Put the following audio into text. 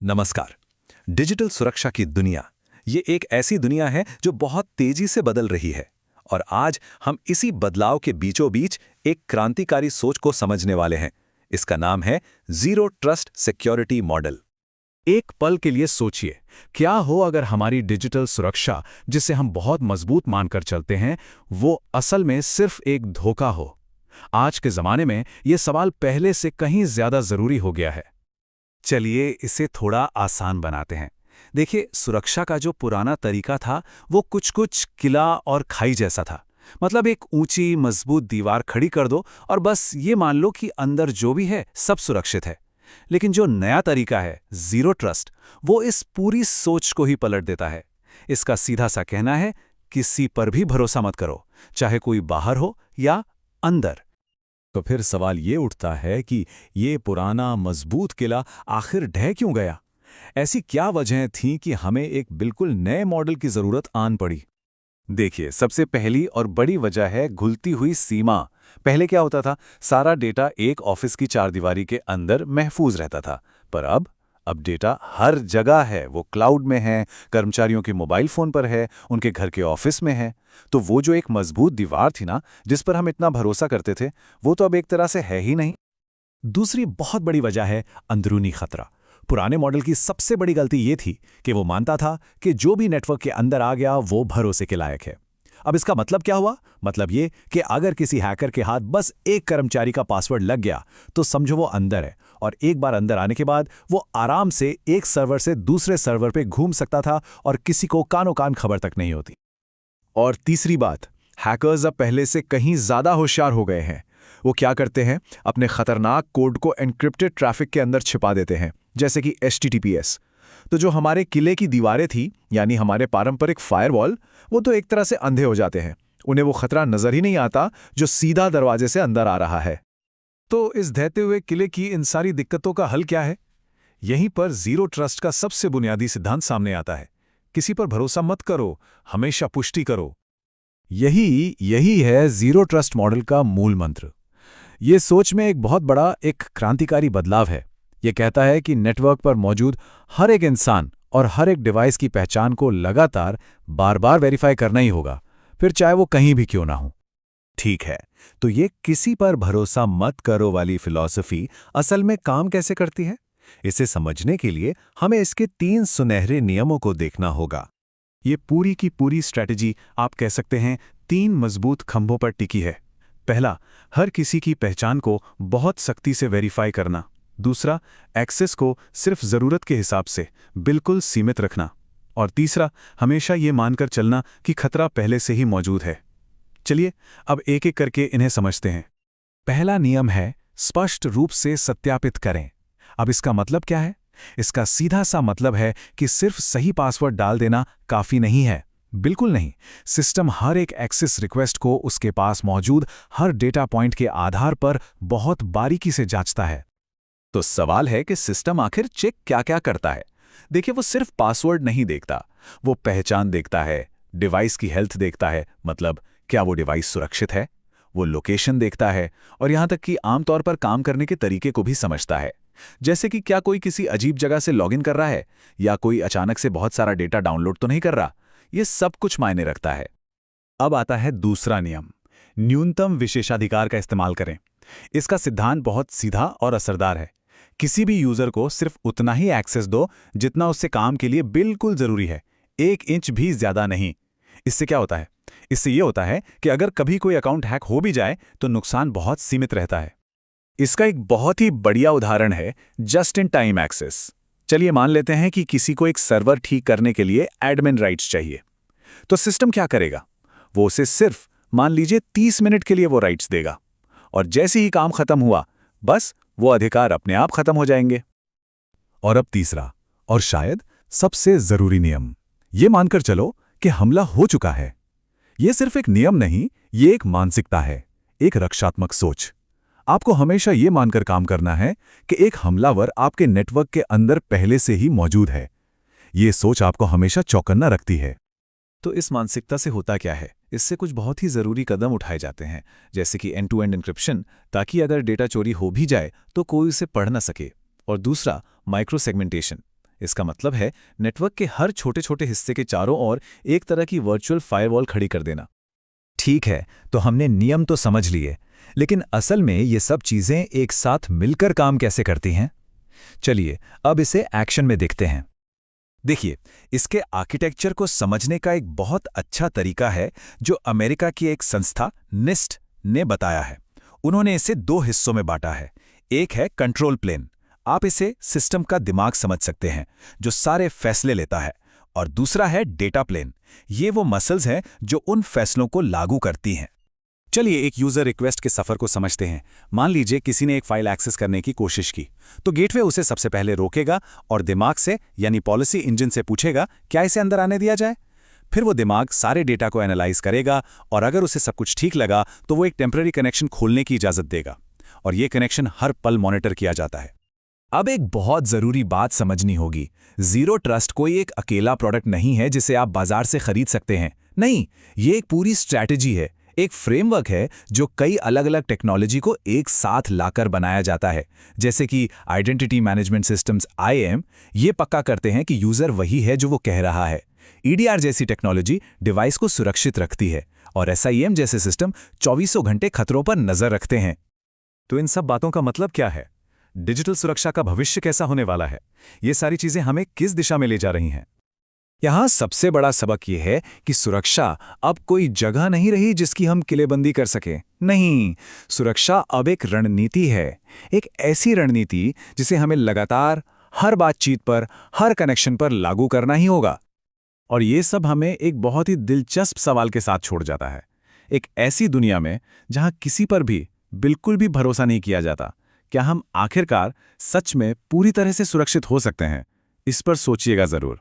नमस्कार। डिजिटल सुरक्षा की दुनिया ये एक ऐसी दुनिया है जो बहुत तेजी से बदल रही है और आज हम इसी बदलाव के बीचों बीच एक क्रांतिकारी सोच को समझने वाले हैं। इसका नाम है जीरो ट्रस्ट सिक्योरिटी मॉडल। एक पल के लिए सोचिए, क्या हो अगर हमारी डिजिटल सुरक्षा, जिसे हम बहुत मजबूत मानकर चलते हैं, वो असल में सिर्फ एक धोखा हो। आज के जमाने में ये सवाल पहले से कहीं ज्यादा जरूरी हो गया है। चलिए इसे थोड़ा आसान बनाते हैं। देखिए, सुरक्षा का जो पुराना तरीका था वो कुछ किला और खाई जैसा था। मतलब एक ऊंची मजबूत दीवार खड़ी कर दो और बस ये मान लो कि अंदर जो भी है सब सुरक्षित है। लेकिन जो नया तरीका है जीरो ट्रस्ट, वो इस पूरी सोच को ही पलट देता है। इसका सीधा सा कहना है, किसी पर भी भरोसा मत करो, चाहे कोई बाहर हो या अंदर। तो फिर सवाल ये उठता है कि ये पुराना मजबूत किला आखिर ढह क्यों गया? ऐसी क्या वजहें थीं कि हमें एक बिल्कुल नए मॉडल की जरूरत आन पड़ी? देखिए, सबसे पहली और बड़ी वजह है घुलती हुई सीमा। पहले क्या होता था, सारा डेटा एक ऑफिस की चारदीवारी के अंदर महफूज रहता था। पर अब डेटा हर जगह है। वो क्लाउड में है, कर्मचारियों के मोबाइल फोन पर है, उनके घर के ऑफिस में है। तो वो जो एक मजबूत दीवार थी ना, जिस पर हम इतना भरोसा करते थे, वो तो अब एक तरह से है ही नहीं। दूसरी बहुत बड़ी वजह है अंदरूनी खतरा। पुराने मॉडल की सबसे बड़ी गलती ये थी कि वो मानता था कि जो भी नेटवर्क के अंदर आ गया वो भरोसे के लायक है। अब इसका मतलब क्या हुआ? मतलब ये कि अगर किसी हैकर के हाथ बस एक कर्मचारी का पासवर्ड लग गया तो समझो वो अंदर है, और एक बार अंदर आने के बाद वो आराम से एक सर्वर से दूसरे सर्वर पे घूम सकता था और किसी को कानो कान खबर तक नहीं होती। और तीसरी बात, हैकर्स अब पहले से कहीं ज्यादा होशियार हो गए हैं। वो क्या करते हैं, अपने खतरनाक कोड को एन्क्रिप्टेड ट्रैफिक के अंदर छिपा देते हैं, जैसे कि HTTPS। तो जो हमारे किले की दीवारें थी, यानी हमारे पारंपरिक फायरवॉल, वो तो एक तरह से अंधे हो जाते हैं। उन्हें वो खतरा नजर ही नहीं आता जो सीधा दरवाजे से अंदर आ रहा है। तो इस ढहते हुए किले की इन सारी दिक्कतों का हल क्या है? यहीं पर जीरो ट्रस्ट का सबसे बुनियादी सिद्धांत सामने आता है। किसी पर भरोसा मत करो, हमेशा पुष्टि करो। यही है जीरो ट्रस्ट मॉडल का मूल मंत्र। ये सोच में एक बहुत बड़ा, एक क्रांतिकारी बदलाव है। ये कहता है कि नेटवर्क पर मौजूद हर एक इंसान और हर एक डिवाइस की पहचान को लगातार बार बार वेरीफाई करना ही होगा, फिर चाहे वो कहीं भी क्यों ना हो। ठीक है, तो ये किसी पर भरोसा मत करो वाली फिलॉसफी असल में काम कैसे करती है? इसे समझने के लिए हमें इसके 3 सुनहरे नियमों को देखना होगा। ये पूरी की पूरी स्ट्रैटेजी, आप कह सकते हैं, 3 मजबूत खंभों पर टिकी है। पहला, हर किसी की पहचान को बहुत सख्ती से वेरीफाई करना। दूसरा, एक्सेस को सिर्फ जरूरत के हिसाब से बिल्कुल सीमित रखना। और तीसरा, हमेशा ये मानकर चलना कि खतरा पहले से ही मौजूद है। चलिए अब एक एक करके इन्हें समझते हैं। पहला नियम है, स्पष्ट रूप से सत्यापित करें। अब इसका मतलब क्या है? इसका सीधा सा मतलब है कि सिर्फ सही पासवर्ड डाल देना काफी नहीं है। बिल्कुल नहीं। सिस्टम हर एक एक्सेस रिक्वेस्ट को उसके पास मौजूद हर डेटा पॉइंट के आधार पर बहुत बारीकी से जांचता है। तो सवाल है कि सिस्टम आखिर चेक क्या क्या करता है? देखिए, वो सिर्फ पासवर्ड नहीं देखता, वो पहचान देखता है, डिवाइस की हेल्थ देखता है, मतलब क्या वो डिवाइस सुरक्षित है, वो लोकेशन देखता है, और यहां तक कि आमतौर पर काम करने के तरीके को भी समझता है। जैसे कि क्या कोई किसी अजीब जगह से लॉगिन कर रहा है, या कोई अचानक से बहुत सारा डेटा डाउनलोड तो नहीं कर रहा। ये सब कुछ मायने रखता है। अब आता है दूसरा नियम, न्यूनतम विशेषाधिकार का इस्तेमाल करें। इसका सिद्धांत बहुत सीधा और असरदार है। किसी भी यूजर को सिर्फ उतना ही एक्सेस दो जितना उससे काम के लिए बिल्कुल जरूरी है, 1 इंच भी ज्यादा नहीं। इससे क्या होता है? इससे यह होता है कि अगर कभी कोई अकाउंट हैक हो भी जाए तो नुकसान बहुत सीमित रहता है। इसका एक बहुत ही बढ़िया उदाहरण है जस्ट इन टाइम एक्सेस। चलिए मान लेते हैं कि किसी को एक सर्वर ठीक करने के लिए एडमिन राइट्स चाहिए। तो सिस्टम क्या करेगा? वो उसे सिर्फ मान लीजिए 30 मिनट के लिए वो राइट्स देगा, और जैसे ही काम खत्म हुआ, बस वो अधिकार अपने आप खत्म हो जाएंगे। और अब तीसरा और शायद सबसे जरूरी नियम, ये मानकर चलो कि हमला हो चुका है। ये सिर्फ एक नियम नहीं, ये एक मानसिकता है, एक रक्षात्मक सोच। आपको हमेशा ये मानकर काम करना है कि एक हमलावर आपके नेटवर्क के अंदर पहले से ही मौजूद है। ये सोच आपको हमेशा चौकन्ना रखती है। तो इस मानसिकता से होता क्या है? इससे कुछ बहुत ही ज़रूरी कदम उठाए जाते हैं, जैसे कि एंड टू एंड एन्क्रिप्शन, ताकि अगर डेटा चोरी हो भी जाए तो कोई उसे पढ़ ना सके। और दूसरा, माइक्रो सेगमेंटेशन, इसका मतलब है नेटवर्क के हर छोटे छोटे हिस्से के चारों ओर एक तरह की वर्चुअल फायरवॉल खड़ी कर देना। ठीक है, तो हमने नियम तो समझ लिए, लेकिन असल में ये सब चीजें एक साथ मिलकर काम कैसे करती हैं? चलिए अब इसे एक्शन में देखते हैं। देखिए, इसके आर्किटेक्चर को समझने का एक बहुत अच्छा तरीका है जो अमेरिका की एक संस्था निस्ट ने बताया है। उन्होंने इसे 2 हिस्सों में बांटा है। एक है कंट्रोल प्लेन, आप इसे सिस्टम का दिमाग समझ सकते हैं जो सारे फैसले लेता है, और दूसरा है डेटा प्लेन, ये वो मसल्स हैं जो उन फैसलों को लागू करती हैं। चलिए एक यूजर रिक्वेस्ट के सफर को समझते हैं। मान लीजिए किसी ने एक फाइल एक्सेस करने की कोशिश की, तो गेटवे उसे सबसे पहले रोकेगा और दिमाग से यानी पॉलिसी इंजन से पूछेगा क्या इसे अंदर आने दिया जाए। फिर वो दिमाग सारे डेटा को एनालाइज करेगा और अगर उसे सब कुछ ठीक लगा तो वो एक टेम्पररी कनेक्शन खोलने की इजाजत देगा, और ये कनेक्शन हर पल मॉनिटर किया जाता है। अब एक बहुत जरूरी बात समझनी होगी, जीरो ट्रस्ट कोई एक अकेला प्रोडक्ट नहीं है जिसे आप बाजार से खरीद सकते हैं। नहीं, ये एक पूरी स्ट्रैटेजी है, एक फ्रेमवर्क है जो कई अलग अलग टेक्नोलॉजी को एक साथ लाकर बनाया जाता है। जैसे कि आइडेंटिटी मैनेजमेंट सिस्टम्स IAM ये पक्का करते हैं कि यूजर वही है जो वो कह रहा है। EDR जैसी टेक्नोलॉजी डिवाइस को सुरक्षित रखती है, और SIEM जैसे सिस्टम 24 घंटे खतरों पर नजर रखते हैं। तो इन सब बातों का मतलब क्या है? डिजिटल सुरक्षा का भविष्य कैसा होने वाला है? ये सारी चीजें हमें किस दिशा में ले जा रही हैं? यहाँ सबसे बड़ा सबक ये है कि सुरक्षा अब कोई जगह नहीं रही जिसकी हम किलेबंदी कर सकें। नहीं, सुरक्षा अब एक रणनीति है, एक ऐसी रणनीति जिसे हमें लगातार हर बातचीत पर, हर कनेक्शन पर लागू करना ही होगा। और ये सब हमें एक बहुत ही दिलचस्प सवाल के साथ छोड़ जाता है। एक ऐसी दुनिया में जहां किसी पर भी बिल्कुल भी भरोसा नहीं किया जाता, क्या हम आखिरकार सच में पूरी तरह से सुरक्षित हो सकते हैं? इस पर सोचिएगा जरूर।